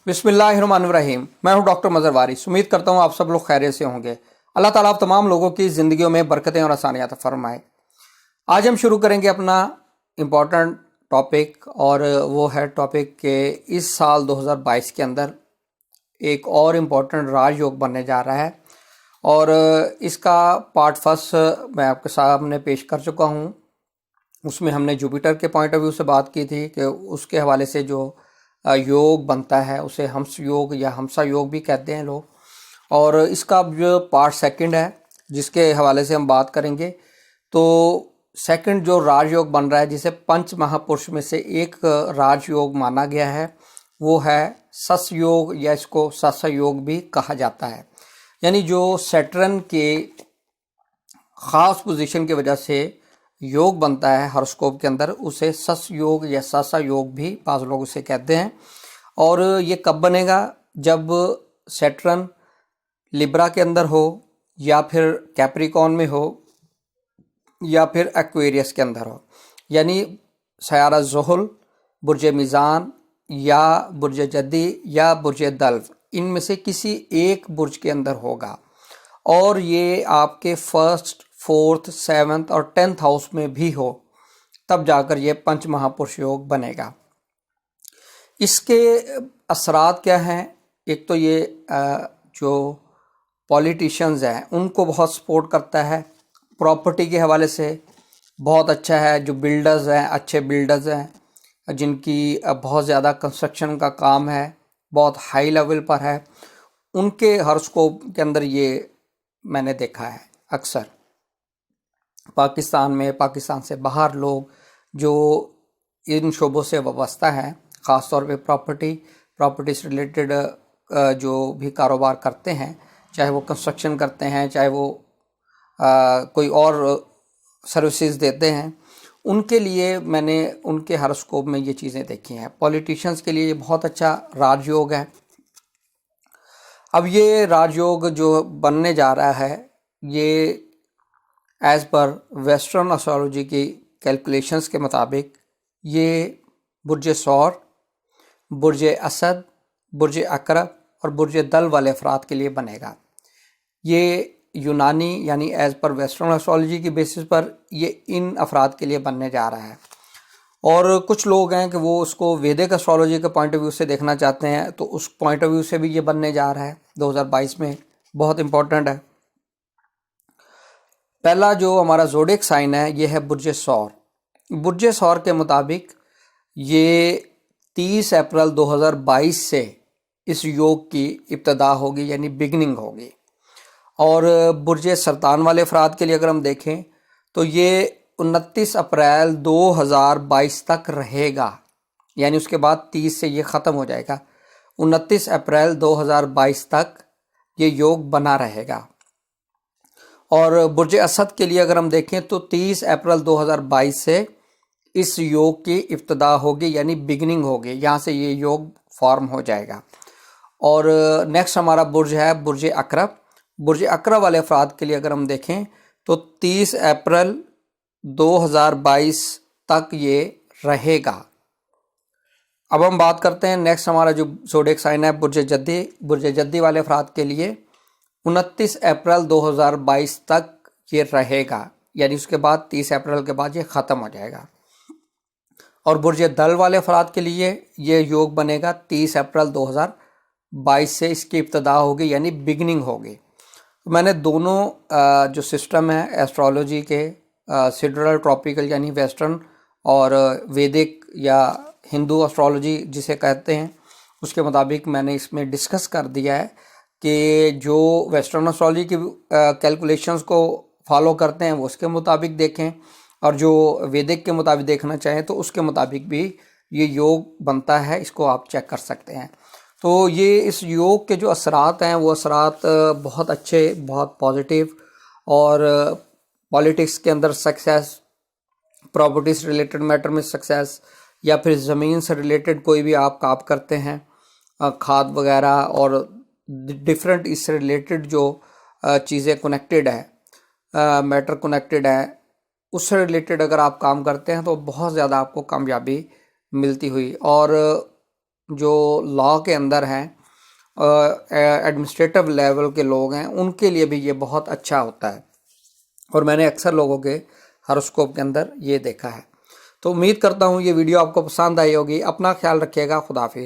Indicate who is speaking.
Speaker 1: बिस्मिल्लाहिर्रहमानिर्रहीम। मैं हूं डॉक्टर मज़हर वारिस। उम्मीद करता हूं आप सब लोग खैरियत से होंगे। अल्लाह ताला आप तमाम लोगों की ज़िंदगियों में बरकतें और आसानियात फरमाए। आज हम शुरू करेंगे अपना इम्पोर्टेंट टॉपिक, और वो है टॉपिक के इस साल 2022 के अंदर एक और इम्पोर्टेंट राजयोग बनने जा रहा है, और इसका पार्ट फर्स्ट मैं आपके सामने पेश कर चुका हूँ। उसमें हमने जुपिटर के पॉइंट ऑफ व्यू से बात की थी कि उसके हवाले से जो योग बनता है उसे हंस योग या हमसा योग भी कहते हैं लोग। और इसका जो पार्ट सेकंड है जिसके हवाले से हम बात करेंगे, तो सेकंड जो राजयोग बन रहा है जिसे पंच महापुरुष में से एक राजयोग माना गया है, वो है सस योग, या इसको सस योग भी कहा जाता है। यानी जो सैटर्न के ख़ास पोजीशन की वजह से योग बनता है हॉरोस्कोप के अंदर, उसे सस योग या सासा योग भी बाज़ लोग उसे कहते हैं। और ये कब बनेगा? जब सैटर्न लिब्रा के अंदर हो, या फिर कैप्रिकॉन में हो, या फिर एक्वेरियस के अंदर हो। यानी सयारा ज़ुहल, बुर्ज मीज़ान या बुर्ज जद्दी या बुर्ज दल्व, इनमें से किसी एक बुर्ज के अंदर होगा। और ये आपके फर्स्ट, फोर्थ, सेवन्थ और 10th हाउस में भी हो, तब जाकर ये पंच महापुरुष योग बनेगा। इसके असरात क्या हैं? एक तो ये जो पॉलिटिशियंस हैं उनको बहुत सपोर्ट करता है। प्रॉपर्टी के हवाले से बहुत अच्छा है। जो बिल्डर्स हैं, अच्छे बिल्डर्स हैं जिनकी बहुत ज़्यादा कंस्ट्रक्शन का काम है, बहुत हाई लेवल पर है, उनके हॉरोस्कोप के अंदर ये मैंने देखा है। अक्सर पाकिस्तान में, पाकिस्तान से बाहर लोग जो इन शोबों से वाबस्ता हैं, ख़ास तौर पे प्रॉपर्टी से रिलेटेड जो भी कारोबार करते हैं, चाहे वो कंस्ट्रक्शन करते हैं, चाहे वो कोई और सर्विसेज देते हैं, उनके लिए मैंने उनके हॉरोस्कोप में ये चीज़ें देखी हैं। पॉलिटिशियंस के लिए ये बहुत अच्छा राजयोग है। अब ये राजयोग जो बनने जा रहा है, ये एज़ पर वेस्टर्न एस्ट्रोलॉजी की कैलकुलेशंस के मुताबिक ये बुर्ज सौर, बुर्ज असद, बुर्ज अकरब और बुर्ज दल वाले अफराद के लिए बनेगा। ये यूनानी यानी एज़ पर वेस्टर्न एस्ट्रोलॉजी की बेसिस पर ये इन अफराद के लिए बनने जा रहा है। और कुछ लोग हैं कि वो उसको वैदिक एस्ट्रोलॉजी के पॉइंट ऑफ व्यू से देखना चाहते हैं, तो उस पॉइंट ऑफ व्यू से भी ये बनने जा रहा है 2022 में। बहुत इम्पोर्टेंट है। पहला जो हमारा ज़ोडिएक साइन है ये है बुर्ज सौर। बुर्ज सौर के मुताबिक ये 30 अप्रैल 2022 से इस योग की इब्तदा होगी, यानी बिगनिंग होगी। और बुर्ज सरतान वाले अफराद के लिए अगर हम देखें तो ये 29 अप्रैल 2022 तक रहेगा, यानी उसके बाद 30 से ये ख़त्म हो जाएगा। 29 अप्रैल 2022 तक ये योग बना रहेगा। और बुर्ज असद के लिए अगर हम देखें तो 30 अप्रैल 2022 से इस योग की इब्तदा होगी, यानी बिगनिंग होगी, यहाँ से ये योग फॉर्म हो जाएगा। और नेक्स्ट हमारा बुर्ज है बुर्ज अकरब। बुर्ज अकरब वाले अफराद के लिए अगर हम देखें तो 30 अप्रैल 2022 तक ये रहेगा। अब हम बात करते हैं नेक्स्ट हमारा जो ज़ोडिएक साइन है बुर्ज जद्दी। बुर्ज जद्दी वाले अफराद के लिए 29 अप्रैल 2022 तक ये रहेगा, यानी उसके बाद 30 अप्रैल के बाद ये ख़त्म हो जाएगा। और बुर्ज दल वाले अफराद के लिए ये योग बनेगा 30 अप्रैल 2022 से इसकी इब्तदा होगी, यानी बिगनिंग होगी। मैंने दोनों जो सिस्टम है एस्ट्रोलॉजी के, सिडरल ट्रॉपिकल यानी वेस्टर्न, और वैदिक या हिंदू एस्ट्रोलॉजी जिसे कहते हैं, उसके मुताबिक मैंने इसमें डिस्कस कर दिया है कि जो वेस्टर्न एस्ट्रोलॉजी की कैलकुलेशंस को फॉलो करते हैं वो उसके मुताबिक देखें, और जो वैदिक के मुताबिक देखना चाहें तो उसके मुताबिक भी ये योग बनता है। इसको आप चेक कर सकते हैं। तो ये इस योग के जो असरात हैं वो असरात बहुत अच्छे, बहुत पॉजिटिव, और पॉलिटिक्स के अंदर सक्सेस, प्रॉपर्टी से रिलेटेड मैटर में सक्सेस, या फिर ज़मीन से रिलेटेड कोई भी आप काम करते हैं, खाद वगैरह और डिफरेंट इससे रिलेटेड जो चीज़ें कनेक्टेड है, मैटर कनेक्टेड है, उससे रिलेटेड अगर आप काम करते हैं तो बहुत ज़्यादा आपको कामयाबी मिलती हुई। और जो लॉ के अंदर हैं, एडमिनिस्ट्रेटिव लेवल के लोग हैं, उनके लिए भी ये बहुत अच्छा होता है और मैंने अक्सर लोगों के हॉरोस्कोप के अंदर ये देखा है। तो उम्मीद करता हूँ ये वीडियो आपको पसंद आई होगी। अपना ख्याल रखिएगा। खुदा हाफिज़।